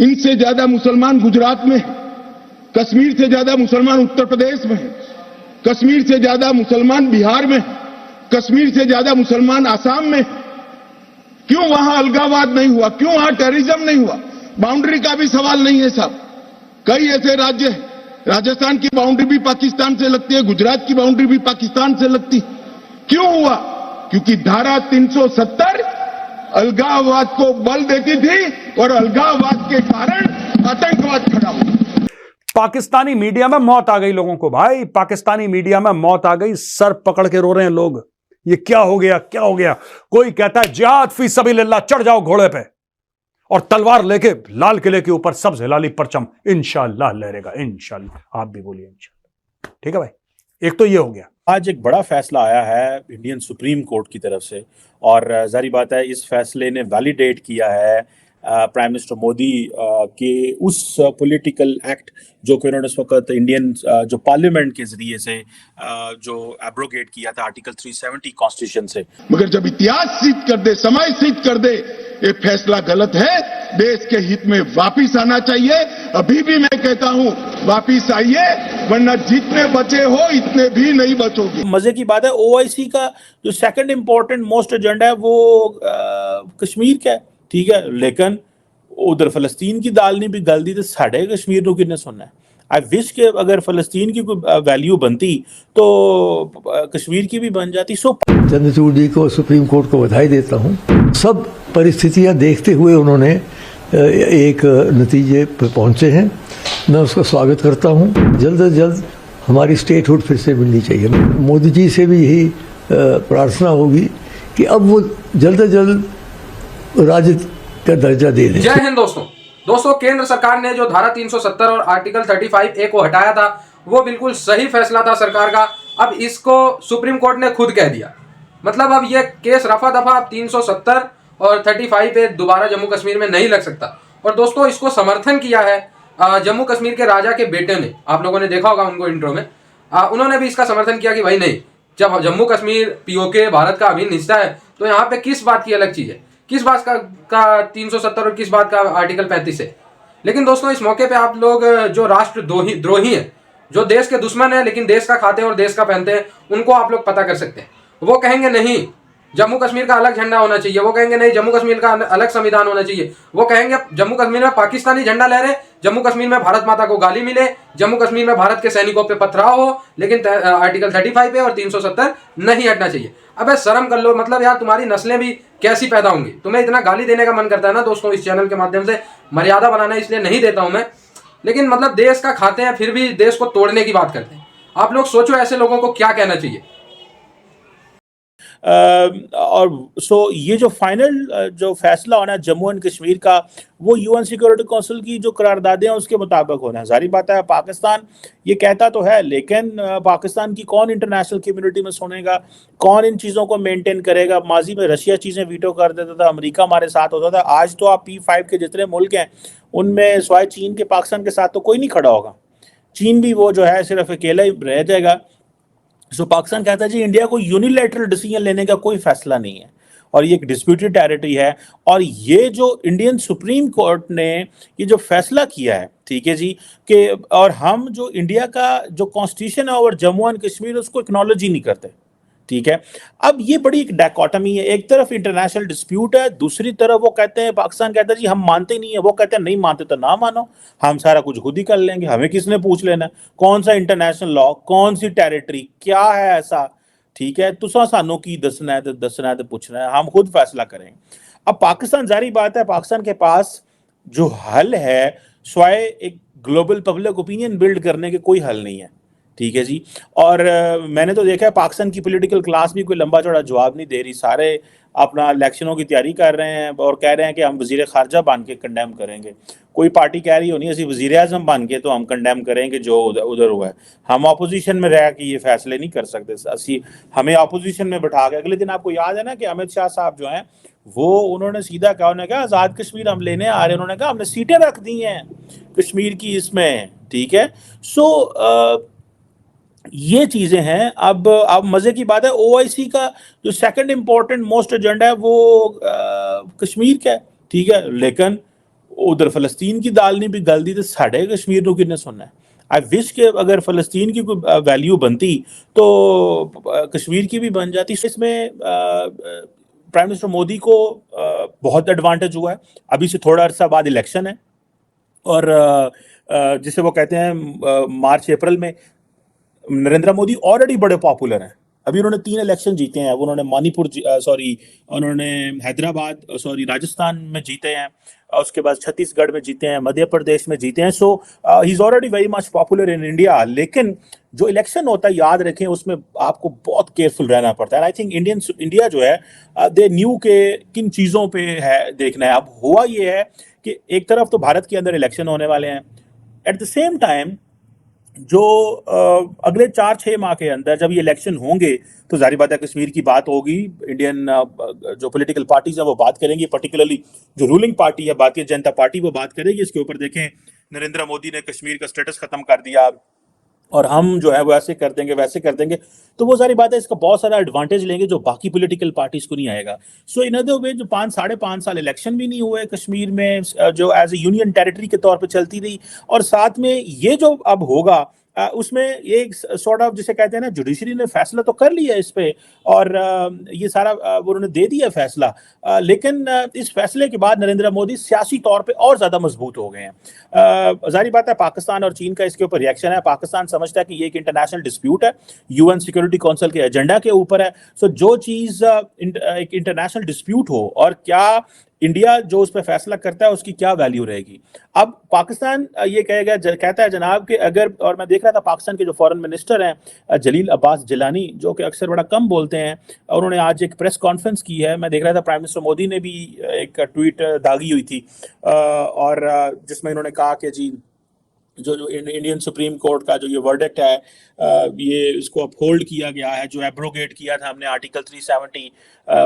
इनसे ज्यादा मुसलमान गुजरात में, कश्मीर से ज्यादा मुसलमान उत्तर प्रदेश में, कश्मीर से ज्यादा मुसलमान बिहार में, कश्मीर से ज्यादा मुसलमान आसाम में। क्यों वहां अलगाववाद नहीं हुआ? क्यों वहां टेररिज्म नहीं हुआ? बाउंड्री का भी सवाल नहीं है साहब। कई ऐसे राज्य हैं, राजस्थान की बाउंड्री भी पाकिस्तान से लगती है, गुजरात की बाउंड्री भी पाकिस्तान से लगती। क्यों हुआ? क्योंकि धारा 370 अलगाववाद को बल देती थी और अलगाववाद के कारण आतंकवाद खड़ा हुआ। पाकिस्तानी मीडिया में मौत आ गई लोगों को भाई, पाकिस्तानी मीडिया में मौत आ गई। सर पकड़ के रो रहे हैं लोग, ये क्या हो गया, क्या हो गया। कोई कहता है जिहाद फी सबिलिल्लाह, चढ़ जाओ घोड़े पे और तलवार लेके लाल किले के ऊपर सबसे लाली परचम इंशाअल्लाह लहरेगा, इंशाअल्लाह। आप भी बोलिए इंशाअल्लाह। ठीक है भाई, एक तो ये हो गया। आज एक बड़ा फैसला आया है इंडियन सुप्रीम कोर्ट की तरफ से, और जारी बात है इस फैसले ने वैलिडेट किया है प्राइम मिनिस्टर मोदी के उस पॉलिटिकल एक्ट जो कि उन्होंने इस वक्त इंडियन जो पार्लियामेंट के जरिए से जो एब्रोगेट किया था आर्टिकल 370 कॉन्स्टिट्यूशन से। मगर जब इतिहास सिद्ध कर दे, समय सिद्ध कर दे ये फैसला गलत है, देश के हित में वापिस आना चाहिए। अभी भी मैं कहता हूं वापिस आइए, वरना जितने बचे हो इतने भी नहीं बचोगे। मजे की बात है ओआईसी का जो सेकंड इंपॉर्टेंट मोस्ट एजेंडा है वो कश्मीर का है, ठीक है, लेकिन उधर फलस्तीन की दाल नहीं भी गल दी तो साढ़े कश्मीर को किसने सुनना है। आई विश के अगर फलस्तीन की कोई वैल्यू बनती तो कश्मीर की भी बन जाती। सो चंद्रचूड़ जी को, सुप्रीम कोर्ट को बधाई देता हूँ। सब परिस्थितियां देखते हुए उन्होंने एक नतीजे पर पहुंचे हैं, मैं उसका स्वागत करता हूँ। जल्द से जल्द हमारी स्टेटहुड फिर से मिलनी चाहिए। मोदी जी से भी यही प्रार्थना होगी कि अब वो जल्द से जल्द राज्य का दर्जा दे दें। जय हिंद दोस्तों, केंद्र सरकार ने जो धारा 370 और आर्टिकल 35A को हटाया था वो बिल्कुल सही फैसला था सरकार का। अब इसको सुप्रीम कोर्ट ने खुद कह दिया, मतलब अब ये केस रफा दफा अब 370 और 35A दोबारा जम्मू कश्मीर में नहीं लग सकता। और दोस्तों इसको समर्थन किया है जम्मू कश्मीर के राजा के बेटे ने, आप लोगों ने देखा होगा उनको इंट्रो में, उन्होंने भी इसका समर्थन किया कि भाई नहीं, जब जम्मू कश्मीर पीओके भारत का अभिन्न हिस्सा है तो यहाँ पे किस बात की अलग चीज है, किस बात का 370 और किस बात का आर्टिकल 35 है। लेकिन दोस्तों इस मौके पे आप लोग जो राष्ट्र द्रोही हैं, जो देश के दुश्मन है लेकिन देश का खाते हैं और देश का पहनते हैं, उनको आप लोग पता कर सकते हैं। वो कहेंगे नहीं जम्मू कश्मीर का अलग झंडा होना चाहिए, वो कहेंगे नहीं जम्मू कश्मीर का अलग संविधान होना चाहिए, वो कहेंगे जम्मू कश्मीर में पाकिस्तानी झंडा लहरे, जम्मू कश्मीर में भारत माता को गाली मिले, जम्मू कश्मीर में भारत के सैनिकों पे पथराव हो, लेकिन आर्टिकल 35 पे और 370 नहीं हटना चाहिए। अबे शर्म कर लो, मतलब यार तुम्हारी नस्लें भी कैसी पैदा होंगी। तुम्हें इतना गाली देने का मन करता है ना दोस्तों, इस चैनल के माध्यम से मर्यादा बनाना इसलिए नहीं देता हूं मैं, लेकिन मतलब देश का खाते हैं फिर भी देश को तोड़ने की बात करते हैं। आप लोग सोचो ऐसे लोगों को क्या कहना चाहिए। और सो ये जो फाइनल जो फैसला होना है जम्मू एंड कश्मीर का, वो यूएन सिक्योरिटी काउंसिल की जो करारदादें हैं उसके मुताबिक होना है। जारी बात है पाकिस्तान ये कहता तो है, लेकिन पाकिस्तान की कौन इंटरनेशनल कम्युनिटी में सुनेगा, कौन इन चीज़ों को मेंटेन करेगा। माजी में रशिया चीज़ें वीटो कर देता था, अमेरिका हमारे साथ होता था, आज तो आप P5 के जितने मुल्क हैं उनमें सिवाय चीन के पाकिस्तान के साथ तो कोई नहीं खड़ा होगा। चीन भी वो जो है सिर्फ अकेला ही रह जाएगा। सो पाकिस्तान कहता है जी इंडिया को यूनिलैटरल डिसीजन लेने का कोई फैसला नहीं है और ये एक डिस्प्यूटेड टेरिटरी है। और ये जो इंडियन सुप्रीम कोर्ट ने ये जो फैसला किया है, ठीक है जी, कि और हम जो इंडिया का जो कॉन्स्टिट्यूशन है और जम्मू एंड कश्मीर उसको एक्नॉलेज ही नहीं करते, ठीक है। अब ये बड़ी एक डायकोटमी है, एक तरफ इंटरनेशनल डिस्प्यूट है, दूसरी तरफ वो कहते हैं, पाकिस्तान कहता है जी हम मानते नहीं है, वो कहते हैं नहीं मानते तो ना मानो, हम सारा कुछ खुद ही कर लेंगे, हमें किसने पूछ लेना, कौन सा इंटरनेशनल लॉ, कौन सी टेरिटरी, क्या है ऐसा, ठीक है, तुसा सानू की दसना है तो पूछना है, हम खुद फैसला करेंगे। अब पाकिस्तान, जारी बात है पाकिस्तान के पास जो हल है स्वाय एक ग्लोबल पब्लिक ओपिनियन बिल्ड करने के कोई हल नहीं है, ठीक है जी। और मैंने तो देखा है पाकिस्तान की पॉलिटिकल क्लास भी कोई लंबा चौड़ा जवाब नहीं दे रही, सारे अपना इलेक्शनों की तैयारी कर रहे हैं और कह रहे हैं कि हम वजीर खारजा बन के कंडेम करेंगे। कोई पार्टी कह रही होनी असी वजीर आजम बन के तो हम कंडेम करेंगे जो उधर हुआ है। हम अपोजिशन में रह के ये फैसले नहीं कर सकते, असी हमें अपोजिशन में बैठा के। अगले दिन आपको याद है ना कि अमित शाह साहब जो हैं वो उन्होंने सीधा कहा, उन्होंने कहा आज़ाद कश्मीर हम लेने आ रहे हैं, उन्होंने कहा हमने सीटें रख दी हैं कश्मीर की इसमें, ठीक है। सो ये चीजें हैं। अब मजे की बात है ओआईसी का जो सेकंड इंपॉर्टेंट मोस्ट एजेंडा है वो कश्मीर का है, ठीक है, लेकिन उधर फलस्तीन की दाल नहीं भी गलती तो साढ़े कश्मीर को किन्ने सुनना है। आई विश के अगर फलस्तीन की कोई वैल्यू बनती तो कश्मीर की भी बन जाती। इसमें प्राइम मिनिस्टर मोदी को बहुत एडवांटेज हुआ है। अभी से थोड़ा अरसा बाद इलेक्शन है और जिसे वो कहते हैं मार्च अप्रैल में नरेंद्र मोदी ऑलरेडी बड़े पॉपुलर हैं। अभी उन्होंने 3 इलेक्शन जीते हैं। उन्होंने उन्होंने हैदराबाद राजस्थान में जीते हैं, उसके बाद छत्तीसगढ़ में जीते हैं, मध्य प्रदेश में जीते हैं। So he is already very much popular in India. लेकिन जो इलेक्शन होता है, याद रखें, उसमें आपको बहुत केयरफुल रहना पड़ता है। आई थिंक इंडिया जो है दे न्यू के किन चीज़ों पे है देखना है। अब हुआ ये है कि एक तरफ तो भारत के अंदर इलेक्शन होने वाले हैं, एट द सेम टाइम जो अगले 4-6 माह के अंदर जब ये इलेक्शन होंगे तो जाहिर बात है कश्मीर की बात होगी। इंडियन जो पॉलिटिकल पार्टीज है वो बात करेंगी, पर्टिकुलरली जो रूलिंग पार्टी है भारतीय जनता पार्टी वो बात करेगी इसके ऊपर। देखें, नरेंद्र मोदी ने कश्मीर का स्टेटस खत्म कर दिया और हम जो है वो ऐसे कर देंगे वैसे कर देंगे, तो वो सारी बात है इसका बहुत सारा एडवांटेज लेंगे जो बाकी पॉलिटिकल पार्टीज को नहीं आएगा। सो इन अदर वे जो 5-5.5 साल इलेक्शन भी नहीं हुए कश्मीर में, जो एज ए यूनियन टेरिटरी के तौर पे चलती रही, और साथ में ये जो अब होगा उसमें एक सॉर्ट ऑफ जिसे कहते हैं ना, जुडिशरी ने फैसला तो कर लिया इस पे और ये सारा उन्होंने दे दिया फैसला, लेकिन इस फैसले के बाद नरेंद्र मोदी सियासी तौर पे और ज्यादा मजबूत हो गए हैं। जाहिर बात है पाकिस्तान और चीन का इसके ऊपर रिएक्शन है। पाकिस्तान समझता है कि ये एक इंटरनेशनल डिस्प्यूट है, यूएन सिक्योरिटी काउंसिल के एजेंडा के ऊपर है। सो जो चीज एक इंटरनेशनल डिस्प्यूट हो और क्या इंडिया जो उस पर फैसला करता है उसकी क्या वैल्यू रहेगी। अब पाकिस्तान ये कहता है जनाब कि अगर, और मैं देख रहा था पाकिस्तान के जो फॉरेन मिनिस्टर हैं जलील अब्बास जिलानी, जो कि अक्सर बड़ा कम बोलते हैं, उन्होंने आज एक प्रेस कॉन्फ्रेंस की है। मैं देख रहा था प्राइम मिनिस्टर मोदी ने भी एक ट्वीट दागी हुई थी और जिसमें इन्होंने कहा कि जी जो इंडियन सुप्रीम कोर्ट का जो ये वर्डिक्ट है ये इसको अपहोल्ड किया गया है, जो एब्रोगेट किया था हमने आर्टिकल 370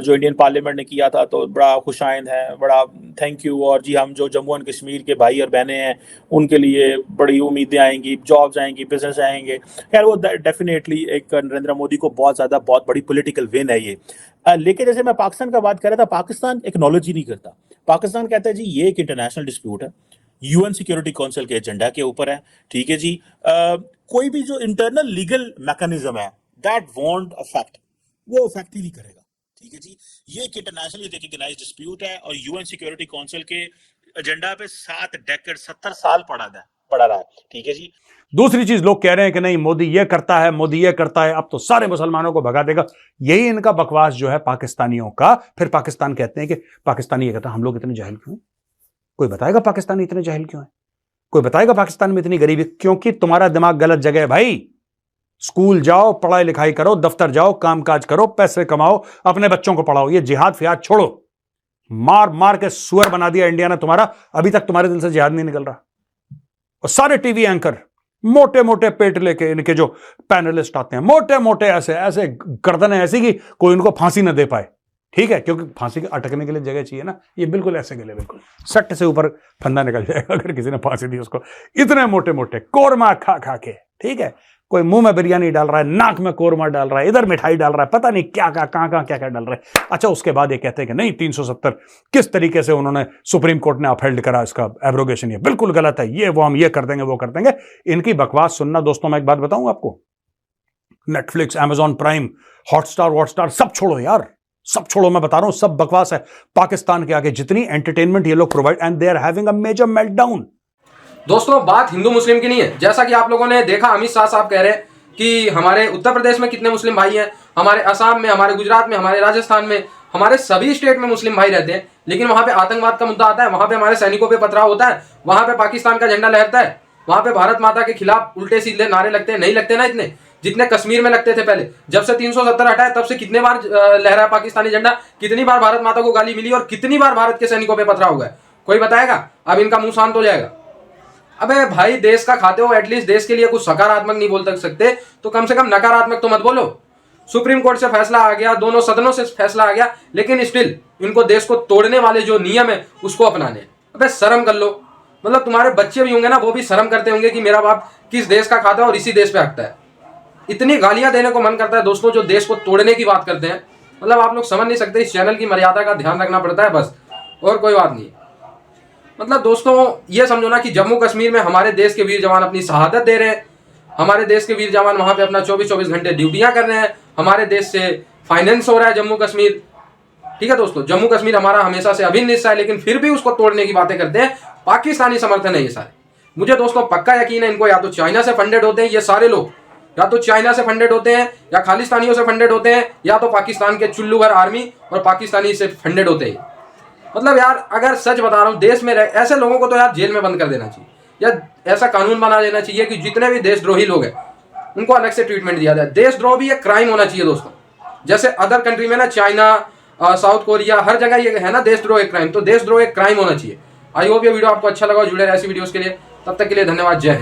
जो इंडियन पार्लियामेंट ने किया था, तो बड़ा खुशाइंद है, बड़ा थैंक यू। और जी हम जो जम्मू एंड कश्मीर के भाई और बहनें हैं उनके लिए बड़ी उम्मीदें आएंगी, जॉब्स आएंगी, बिजनेस आएंगे। खैर वो डेफिनेटली एक नरेंद्र मोदी को बहुत बड़ी पॉलिटिकल विन है ये। लेकिन जैसे मैं पाकिस्तान का बात कर रहा था, पाकिस्तान एक्नॉलेज ही नहीं करता। पाकिस्तान कहता है जी ये एक इंटरनेशनल डिस्प्यूट है, यूएन सिक्योरिटी काउंसिल के एजेंडा के ऊपर है, ठीक है जी। कोई भी जो इंटरनल लीगल मैकेनिज्म है दैट वोंट अफेक्ट, वो अफेक्ट ही नहीं करेगा, ठीक है जी। ये एक इंटरनेशनली रिकॉग्नाइज्ड डिस्प्यूट है और यूएन सिक्योरिटी काउंसिल के एजेंडा पे 70 साल पड़ा रहा है, ठीक है जी। दूसरी चीज, लोग कह रहे हैं कि नहीं मोदी ये करता है, मोदी ये करता है, अब तो सारे मुसलमानों को भगा देगा। यही इनका बकवास जो है पाकिस्तानियों का। फिर पाकिस्तान कहते हैं कि पाकिस्तानी ये कहता है हम लोग इतने जाहिल क्यों हैं? कोई बताएगा पाकिस्तानी इतने जाहिल क्यों है? कोई बताएगा पाकिस्तान में इतनी गरीबी? क्योंकि तुम्हारा दिमाग गलत जगह है भाई। स्कूल जाओ, पढ़ाई लिखाई करो, दफ्तर जाओ, कामकाज करो, पैसे कमाओ, अपने बच्चों को पढ़ाओ। ये जिहाद फियाद छोड़ो। मार मार के सुअर बना दिया इंडिया ने तुम्हारा, अभी तक तुम्हारे दिल से जिहाद नहीं निकल रहा। और सारे टीवी एंकर मोटे मोटे पेट लेके, इनके जो पैनलिस्ट आते हैं मोटे मोटे ऐसे गर्दनें ऐसी कि कोई उनको फांसी ना दे पाए, ठीक है, क्योंकि फांसी के अटकने के लिए जगह चाहिए ना। ये बिल्कुल ऐसे गले, बिल्कुल सट्ट से ऊपर फंदा निकल जाएगा अगर किसी ने फांसी दी उसको। इतने मोटे मोटे कोरमा खा खा के, ठीक है। कोई मुंह में बिरयानी डाल रहा है, नाक में कोरमा डाल रहा है, इधर मिठाई डाल रहा है, पता नहीं क्या क्या डाल रहा है। अच्छा, उसके बाद ये कहते हैं कि नहीं 370 किस तरीके से उन्होंने सुप्रीम कोर्ट ने अपहेल्ड करा इसका एब्रोगेशन, ये बिल्कुल गलत है, ये वो हम ये कर देंगे वो कर देंगे। इनकी बकवास सुनना दोस्तों। मैं एक बात बताऊं आपको, नेटफ्लिक्स, अमेजॉन प्राइम, हॉटस्टार सब छोड़ो यार, सब छोड़ो। मैं बता रहा हूं सब बकवास है पाकिस्तान के आगे। जितनी एंटरटेनमेंट ये लोग provide, and they are having a major meltdown. दोस्तों बात हिंदू मुस्लिम की नहीं है। जैसा कि आप लोगों ने देखा, अमित शाह साहब कह रहे हैं कि हमारे उत्तर प्रदेश में कितने मुस्लिम भाई हैं, हमारे असम में, हमारे गुजरात में, हमारे राजस्थान में, हमारे सभी स्टेट में मुस्लिम भाई रहते हैं। लेकिन वहां पे आतंकवाद का मुद्दा आता है, वहां पे हमारे सैनिकों पे पथराव होता है, वहां पे पाकिस्तान का झंडा लहरता है, वहां पे भारत माता के खिलाफ उल्टे सीधे नारे लगते हैं। नहीं लगते ना इतने जितने कश्मीर में लगते थे पहले। जब से 370 हटा है तब से कितने बार लहरा पाकिस्तानी झंडा, कितनी बार भारत माता को गाली मिली और कितनी बार भारत के सैनिकों पे पथराव हुआ है? कोई बताएगा? अब इनका मुंह शांत हो जाएगा। अबे भाई, देश का खाते हो, एटलीस्ट देश के लिए कुछ सकारात्मक नहीं बोल सकते तो कम से कम नकारात्मक तो मत बोलो। सुप्रीम कोर्ट से फैसला आ गया, दोनों सदनों से फैसला आ गया, लेकिन स्टिल इनको देश को तोड़ने वाले जो नियम है उसको अपनाने। अबे शर्म कर लो। मतलब तुम्हारे बच्चे भी होंगे ना, वो भी शर्म करते होंगे कि मेरा बाप किस देश का खाता है और इसी देश पे हकता है। इतनी गालियां देने को मन करता है दोस्तों जो देश को तोड़ने की बात करते हैं। मतलब आप लोग समझ नहीं सकते, इस चैनल की मर्यादा का ध्यान रखना पड़ता है बस, और कोई बात नहीं। मतलब दोस्तों ये समझो ना कि जम्मू कश्मीर में हमारे देश के वीर जवान अपनी शहादत दे रहे हैं, हमारे देश के वीर जवान वहां पे अपना 24-24 घंटे ड्यूटियां कर रहे हैं, हमारे देश से फाइनेंस हो रहा है जम्मू कश्मीर। ठीक है दोस्तों, जम्मू कश्मीर हमारा हमेशा से अभिन्न हिस्सा है, लेकिन फिर भी उसको तोड़ने की बातें करते हैं। पाकिस्तानी समर्थन है ये सारे। मुझे दोस्तों पक्का यकीन है इनको या तो चाइना से फंडेड होते हैं ये सारे लोग, या तो चाइना से फंडेड होते हैं, या खालिस्तानियों से फंडेड होते हैं, या तो पाकिस्तान के चुल्लू भर आर्मी और पाकिस्तानी से फंडेड होते हैं। मतलब यार अगर सच बता रहा हूं, देश में ऐसे लोगों को तो यार जेल में बंद कर देना चाहिए, या ऐसा कानून बना देना चाहिए कि जितने भी देशद्रोही लोग हैं उनको अलग से ट्रीटमेंट दिया जाए। देशद्रोह भी एक क्राइम होना चाहिए दोस्तों, जैसे अदर कंट्री में ना, चाइना, साउथ कोरिया, हर जगह ये है ना देशद्रोह एक क्राइम, तो देशद्रोह एक क्राइम होना चाहिए। आई होप ये वीडियो आपको अच्छा लगा, जुड़े रहे ऐसी वीडियोस के लिए। तब तक के लिए धन्यवाद, जय हिंद।